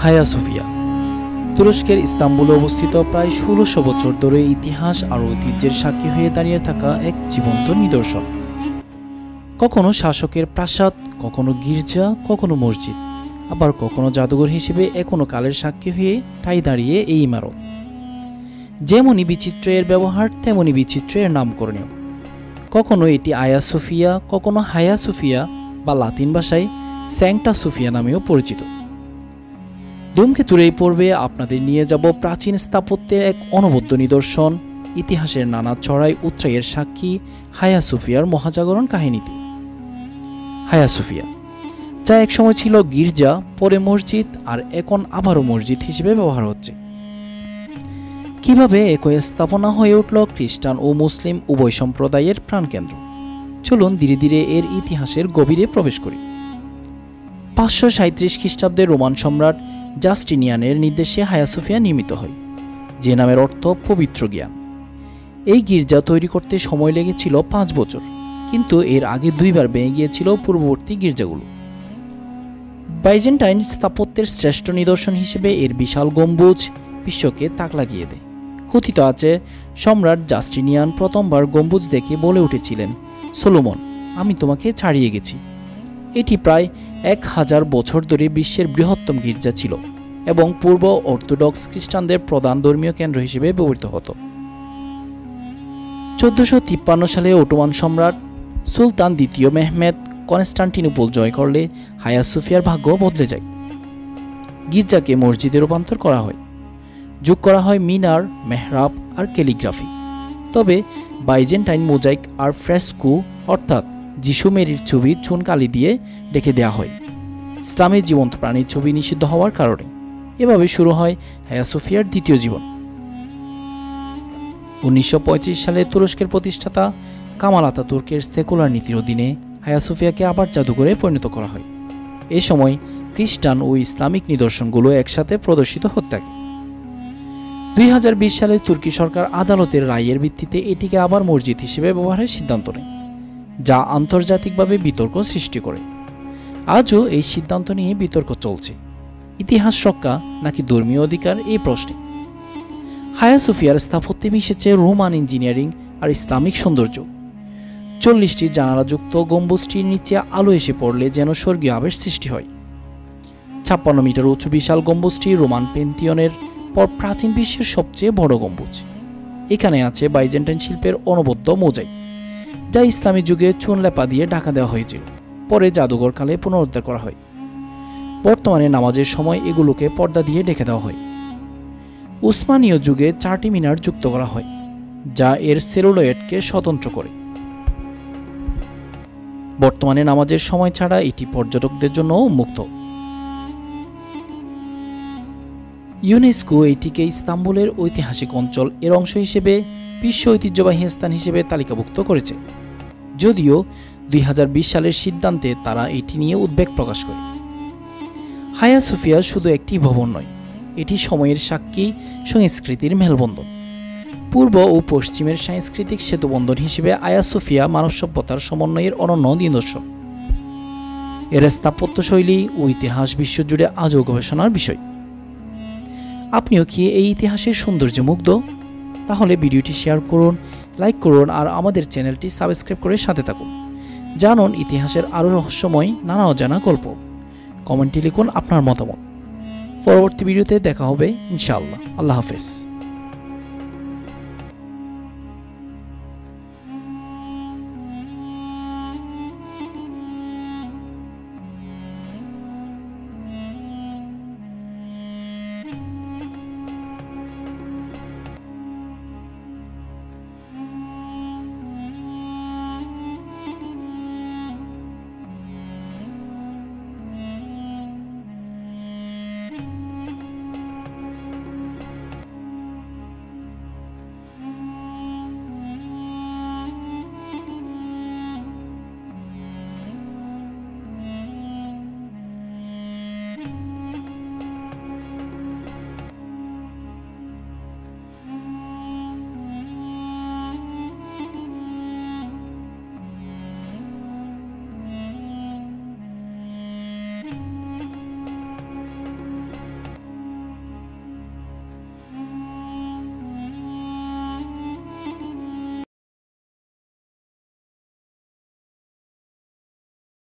হায়া সোফিয়া তুরস্কের ইস্তাম্বুলে অবস্থিত প্রায় ১৬০০ বছর ধরে ইতিহাস আর ঐতিহ্যের সাক্ষী হয়ে দাঁড়িয়ে থাকা এক জীবন্ত নিদর্শন। কখনো শাসকের প্রাসাদ, কখনো গির্জা, কখনো মসজিদ, আবার কখনো জাদুঘর হিসেবে এখনো কালের সাক্ষী হয়ে ঠাঁই দাঁড়িয়ে এই ইমারত। যেমনই বিচিত্র এর ব্যবহার, তেমনি বিচিত্র এর নামকরণীয়। কখনো এটি আয়া সোফিয়া, কখনো হায়া সোফিয়া বা লাতিন ভাষায় স্যাংটা সোফিয়া নামেও পরিচিত। ধূমকেতুর এই পর্বে আপনাদের নিয়ে যাব প্রাচীন স্থাপত্যের এক অনবদ্য নিদর্শন, ইতিহাসের নানা চড়াই উৎরাইয়ের সাক্ষী হায়া সোফিয়ার মহাজাগরণ কাহিনীতে। হায়া সোফিয়া, যা একসময় ছিল গির্জা, পরে মসজিদ, আর এখন আবারও মসজিদ হিসেবে ব্যবহার হচ্ছে। কিভাবে একই স্থাপনা হয়ে উঠল খ্রিস্টান ও মুসলিম উভয় সম্প্রদায়ের প্রাণকেন্দ্র? চলুন ধীরে ধীরে এর ইতিহাসের গভীরে প্রবেশ করি। ৫৩৭ খ্রিস্টাব্দে রোমান সম্রাট জাস্টিনিয়ানের নির্দেশে হায়া সোফিয়া নির্মিত হয়, যে নামের অর্থ পবিত্র জ্ঞান। এই গির্জা তৈরি করতে সময় লেগেছিল ৫ বছর, কিন্তু এর আগে ২বার ভেঙে গিয়েছিল পূর্ববর্তী গির্জাগুলো। বাইজেন্টাইন স্থাপত্যের শ্রেষ্ঠ নিদর্শন হিসেবে এর বিশাল গম্বুজ বিশ্বকে তাক লাগিয়ে দেয়। কথিত আছে, সম্রাট জাস্টিনিয়ান প্রথমবার গম্বুজ দেখে বলে উঠেছিলেন, সলোমন, আমি তোমাকে ছাড়িয়ে গেছি। এটি প্রায় ১০০০ বছর ধরে বিশ্বের বৃহত্তম গির্জা ছিল এবং পূর্ব অর্থোডক্স খ্রিস্টানদের প্রধান ধর্মীয় কেন্দ্র হিসেবে ব্যবহৃত হতো। ১৪৫৩ সালে অটোমান সম্রাট সুলতান দ্বিতীয় মেহমেদ কনস্টান্টিনোপল জয় করলে হায়া সোফিয়ার ভাগ্য বদলে যায়। গির্জাকে মসজিদে রূপান্তর করা হয়, যোগ করা হয় মিনার, মেহরাব আর ক্যালিগ্রাফি। তবে বাইজেন্টাইন মোজাইক আর ফ্রেস্কো অর্থাৎ যিশু মেরির ছবি চুন কালি দিয়ে ঢেকে দেওয়া হয়, ইসলামের জীবন্ত প্রাণীর ছবি নিষিদ্ধ হওয়ার কারণে। এভাবে শুরু হয় হায়া সোফিয়ার দ্বিতীয় জীবন। ১৯৩৫ সালে তুরস্কের প্রতিষ্ঠাতা কামাল আতাতুর্কের সেকুলার নীতির অধীনে হায়া সোফিয়াকে আবার জাদুঘরে পরিণত করা হয়। এ সময় খ্রিস্টান ও ইসলামিক নিদর্শনগুলো একসাথে প্রদর্শিত হতে থাকে। ২০২০ সালে তুর্কি সরকার আদালতের রায়ের ভিত্তিতে এটিকে আবার মসজিদ হিসেবে ব্যবহারের সিদ্ধান্ত নেয়, যা আন্তর্জাতিকভাবে বিতর্ক সৃষ্টি করে। আজও এই সিদ্ধান্ত নিয়ে বিতর্ক চলছে। ইতিহাস রক্ষা নাকি ধর্মীয় অধিকার, এই প্রশ্নে। হায়া সোফিয়ার স্থাপত্যে মিশেছে রোমান ইঞ্জিনিয়ারিং আর ইসলামিক সৌন্দর্য। ৪০টি জানালাযুক্ত গম্বুজটির নিচে আলো এসে পড়লে যেন স্বর্গীয় আবেশ সৃষ্টি হয়। ৫৬ মিটার উঁচু বিশাল গম্বুজটি রোমান পেন্থিয়নের পর প্রাচীন বিশ্বের সবচেয়ে বড় গম্বুজ। এখানে আছে বাইজেন্টাইন শিল্পের অনবদ্য মোজাইক, যা ইসলামী যুগে চুন লেপা দিয়ে ঢাকা দেওয়া হয়েছিল, পরে জাদুঘর কালে পুনরুদ্ধার করা হয়। বর্তমানে নামাজের সময় এগুলোকে পর্দা দিয়ে ঢেকে দেওয়া হয়। উসমানীয় যুগে ৪টি মিনার যুক্ত করা হয়, যা এর সেলুলয়েডকে স্বতন্ত্র করে। বর্তমানে নামাজের সময় ছাড়া এটি পর্যটকদের জন্য উন্মুক্ত। ইউনেস্কো এটিকে ইস্তাম্বুলের ঐতিহাসিক অঞ্চল এর অংশ হিসেবে বিশ্ব ঐতিহ্যবাহী স্থান হিসেবে তালিকাভুক্ত করেছে, যদিও ২০২০ সালের সিদ্ধান্তে তারা এটি নিয়ে উদ্বেগ প্রকাশ করে। হায়া সোফিয়া শুধু একটি ভবন নয়, এটি সময়ের সাক্ষী, সংস্কৃতির মেলবন্ধন। পূর্ব ও পশ্চিমের সাংস্কৃতিক সেতুবন্ধন হিসেবে আয়া সোফিয়া মানব সভ্যতার সমন্বয়ের অনন্য নিদর্শন। এর স্থাপত্যশৈলী ও ইতিহাস বিশ্বজুড়ে আজও গবেষণার বিষয়। আপনিও কি এই ইতিহাসের সৌন্দর্যে মুগ্ধ? তাহলে ভিডিওটি শেয়ার করুন, লাইক করুন আর আমাদের চ্যানেলটি সাবস্ক্রাইব করে সাথে থাকুন। জানুন ইতিহাসের আরও রহস্যময় নানা অজানা গল্প। কমেন্টে লিখুন আপনার মতামত। পরবর্তী ভিডিওতে দেখা হবে ইনশাআল্লাহ। আল্লাহ হাফেজ।